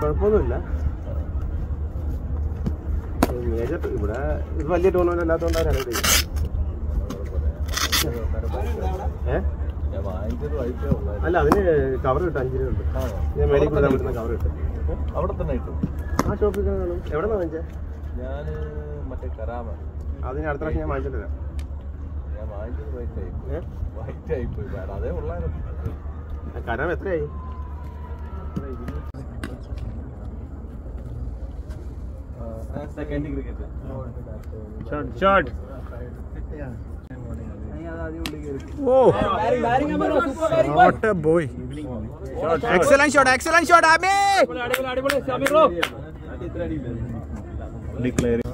കുഴപ്പമൊന്നുമില്ല. മേജർ ഇവിടെ ഇത് വലിയ ടൂർണമെന്റ് അല്ലാത്തതുകൊണ്ടാണ് അല്ല അതിന് കവർ കിട്ടും 5 രൂപ ഉണ്ട്. ഞാൻ മേടിൽ കൊടുക്കാൻ പറ്റുന്ന കവർ കിട്ടും. അവിടെ തന്നെ കിട്ടും. ആ ഷോപ്പിൽ കാണും. എവിടെ വാങ്ങിച്ചേ? ഞാൻ മറ്റേ കരാമ. അതിന് അടുത്ത പ്രാവശ്യം ഞാൻ വാങ്ങിച്ചിട്ട് വരാം. ഞാൻ വാങ്ങിച്ചത് വൈറ്റ് ആയി പോയി. അതേ ഉള്ളായിരുന്നു. കരാമ എത്രയായി? Second cricket shot. Oh, what a boy. Excellent shot, Ami.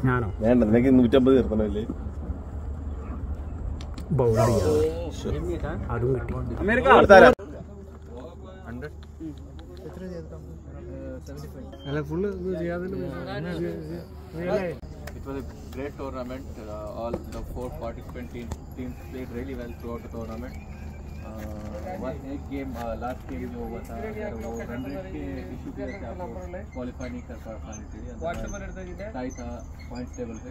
ഞാനോ? വേണ്ട, നിനക്ക് 150 തീർത്തണല്ലേ? ബൗളർ അതും കിട്ടി. It was a great tournament. All the 4 participant teams played really well throughout the tournament. एक गेम लास्ट गेम जो हुआ था वो रन रेट के इशू की वजह से आपको क्वालिफाई नहीं कर पाने के लिए टाई था पॉइंट्स टेबल पे.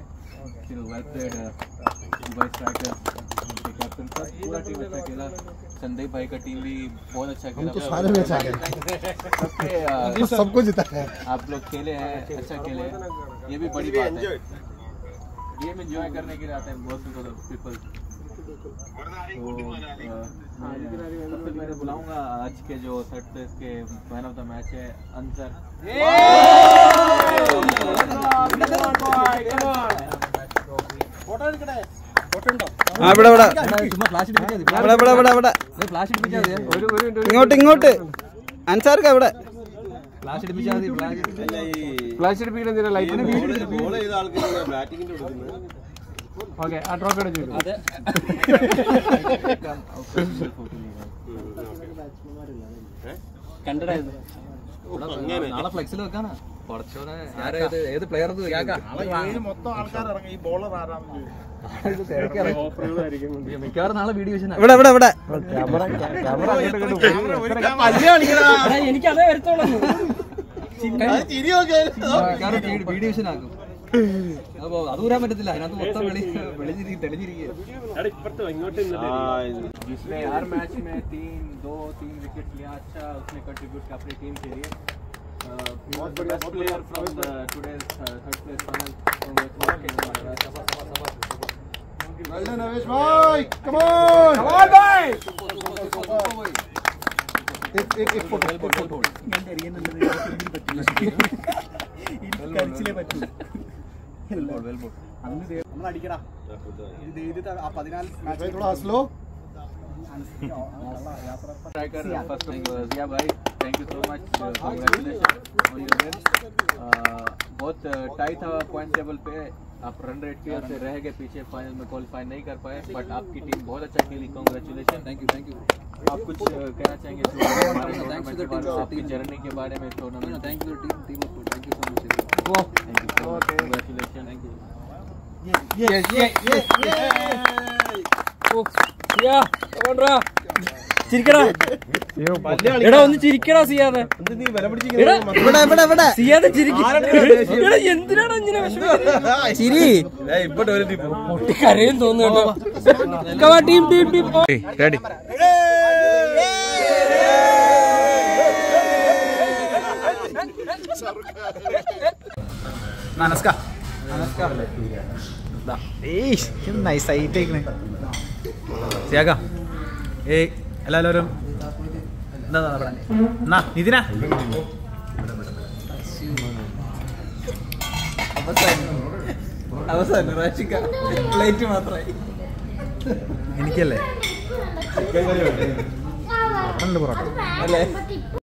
फिर वेल प्लेड दुबई स्ट्राइकर्स के कैप्टन था. पूरा टीम अच्छा खेला. संदीप भाई का टीम भी बहुत अच्छा खेला. सबको जीता है. आप लोग खेले हैं, अच्छा खेले हैं, ये भी बड़ी बात है. गेम एंजॉय करने के लिए आते हैं बहुत से पीपल. सबसे पहले बुलाऊंगा आज के जो थर्ड प्लेस के मैन ऑफ द मैच है अंसर. ഇങ്ങോട്ട് അൻസാർക്ക് അവിടെ ഫ്ലാഷ് അടിപ്പിക്കുന്ന ലൈറ്റിന് ഓക്കെ. ആ ട്രോഫി നാളെ ഫ്ലെക്സിൽ വെക്കാനാ ഏത് പ്ലെയർ മൊത്തം ആൾക്കാർ ഇറങ്ങി. ഈ ബോളർ ആരാന്ന് മിക്കവാറും നാളെ വീഡിയോ ഇവിടെ എനിക്കതേ വരത്തോളൂ. വീഡിയോ ആക്കും. അപ്പൊ അത് ഊരാൻ പറ്റത്തില്ല. അതിനകത്ത് മൊത്തം തെളിഞ്ഞിരിക്കുക. जिसने हर मैच में 3 विकेट लिया, अच्छा उसने कंट्रीब्यूट किया अपनी टीम के लिए. Best player from today's third place final. Well done, Avesh bhai. Come on bhai. एक फोटो ഞാൻ അറിയുന്നുണ്ട്. ഇത് കളിച്ചിലേ പറ്റൂ. നമ്മൾ അടിക്കടാ. ഇത് ചെയ്തിട്ട് ആ 14 മാച്ച് थोड़ा हंस लो. Striker first Zia bhai, thank you so much. Congratulations on your win. बहुत टाइट था पॉइंट टेबल पे. आप रन रेट की वजह से रह गए पीछे, फाइनल में क्वालिफाई नहीं कर पाए. बट आपकी टीम बहुत अच्छा खेली. कांग्रेचुलेशन. Thank you. आप कुछ कहना चाहेंगे आपकी जर्नी के बारे में tournament? Thank you team. Thank you so much. Congratulation. Thank you. ചിരിക്കടാ എടാ, ഒന്ന് ചിരിക്കടാ സിയാദ്. സിയാദ് എന്തിനാണ് ഇങ്ങനെ ചിരി കരയും തോന്നുന്നു കേട്ടോ. Team ready. നമസ്കാരം. നൈസായിട്ടേക്കണേ സിയാക്ക. എല്ലാവരും എന്താ ഇതിനാ അവസാനം റാഷിക്ക പ്ലേറ്റ് മാത്രമായി. എനിക്കല്ലേ? പൊറോട്ട അല്ലേ?